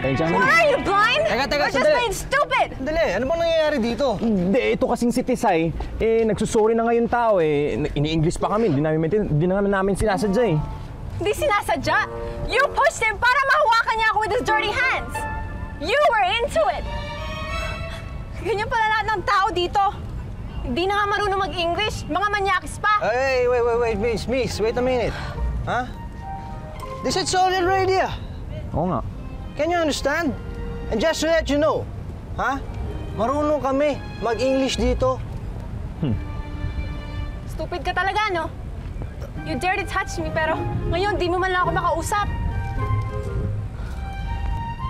What are you, blind? Teka, We're just being stupid! Sandali, ano bang nangyayari dito? Hindi, ito kasing si Tisay, nagsusuri na ngayon tao ini-English pa kami, di naman namin sinasadya Hindi sinasadya. You pushed him para mahawakan niya ako with his dirty hands. You were into it. Ganyan pala lahat ng tao dito. Hindi na nga marunong mag-English. Mga manyakis pa. Hey, wait, miss, wait a minute. Huh? This is Saudi Arabia. Oo nga. Can you understand? And just to let you know, marunong kami mag-English dito. Stupid ka talaga, no? You dare to touch me, pero ngayon di mo man lang ako makausap.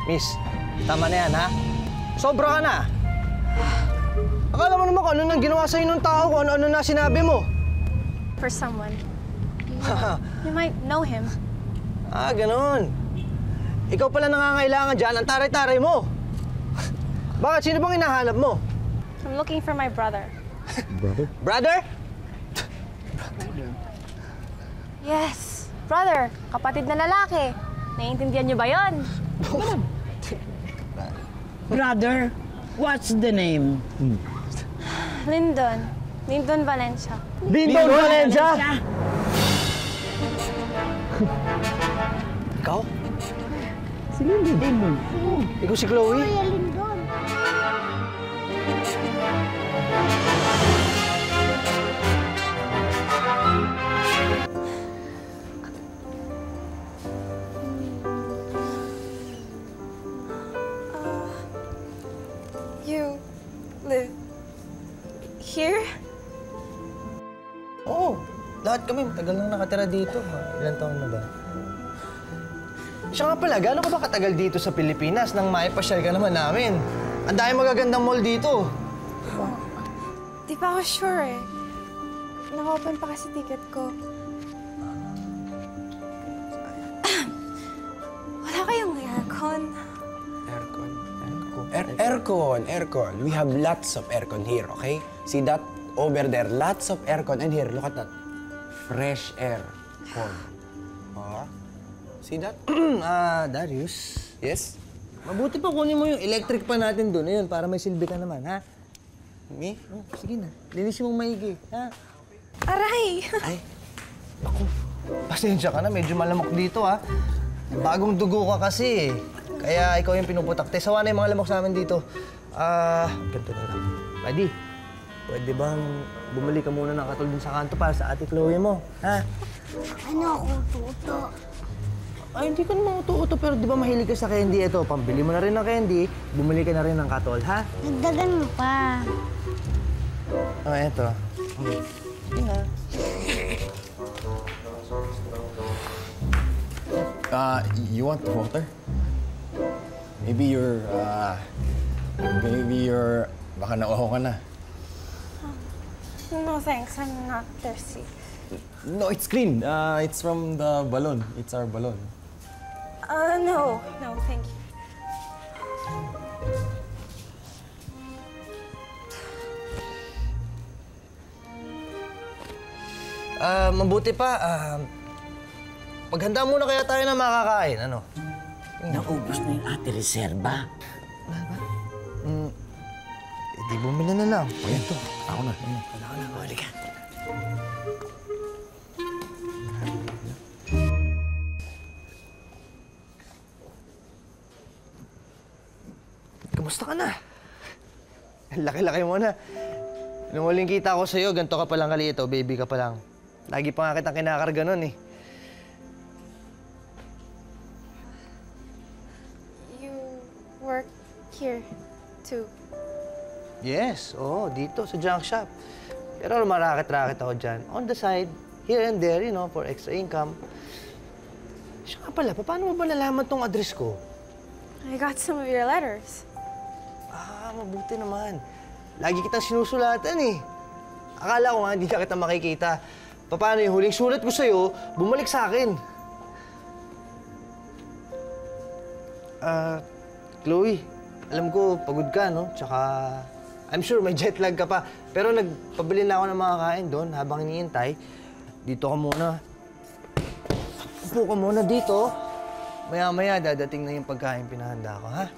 Miss, tama na yan, ha? Sobra ka na. Akala mo naman kung ano nang ginawa sa'yo ng tao, kung ano-ano na sinabi mo. For someone. You might know him. Ganun. Ikaw pala nangangailangan dyan, ang taray-taray mo. Bakit? Sino bang hinahanap mo? I'm looking for my brother. Brother? Brother? Yes, brother. Kapatid na lalaki. Naiintindihan niyo ba yon? Brother, what's the name? Lyndon. Lyndon Valencia. Lyndon Valencia! Ikaw? Si Lyndon. Ikaw si Chloe? You live here? Oo. Lahat kami, tagal nang nakatira dito. Ilan taon na ba? Siya nga pala, gano'n ka ba katagal dito sa Pilipinas nang maipasyal ka naman namin? Ang dahil magagandang mall dito. Di pa ako sure eh. Naka-open pa kasi ticket ko. Wala kayong aircon? Aircon. We have lots of aircon here, okay? See that? Over there, lots of aircon. And here, look at that. Fresh air. Oh. See that? Darius. Yes? Mabuti pa kunin mo yung electric pa natin doon. Ayun, para may silbi ka naman, ha? Me? Oh, sige na. Linisin mong maigi, ha? Aray! Ay, ako. Pasensya ka na, medyo malamok dito, ha? Bagong dugo ka kasi, eh. Kaya ikaw yung pinuputakte. Sawa na yung mga lamok sa amin dito. Ganito na lang. Buddy, pwede bang bumalik ka muna ng katol dun sa kanto para sa ate Chloe mo, ha? Ano ako, tuto? Ay, hindi ka naman uto-uto, pero di ba mahilig ka sa candy? Ito, pambili mo na rin ng candy, bumili ka na rin ng katol, ha? Nagdagan mo pa. Eto. Sige na. You want water? Maybe you're, baka nauho ka na. No thanks, I'm not thirsty. No, it's clean. It's from the balloon. It's our balloon. No, thank you. Mabuti pa, paghanda muna kaya tayo na makakain, ano? Naubos na yung ate reserba. Di bumili na lang. Ayan to. Ako na. Huli ka. Kamusta ka na? Laki-laki mo na. Nung huling kita ko sa'yo, ganito ka palang kalito, baby ka pa lang. Lagi pa nga kitang kinakarga nun, eh. You work here, too. Yes, oo, dito sa junk shop. Pero marakit-rakit ako dyan. On the side, here and there, you know, for extra income. Siya nga pala, paano mo ba nalaman tong address ko? I got some of your letters. Mabuti naman. Lagi kitang sinusulatan, eh. Akala ko nga hindi na kita makikita. Paano yung huling sulat ko sa'yo, bumalik sa akin. Chloe, alam ko pagod ka, no? Tsaka, I'm sure may jet lag ka pa. Pero nagpabili na ako ng mga kain doon habang iniintay. Dito ka muna. Upo ka muna dito. Maya-maya, dadating na yung pagkain pinahanda ko, ha?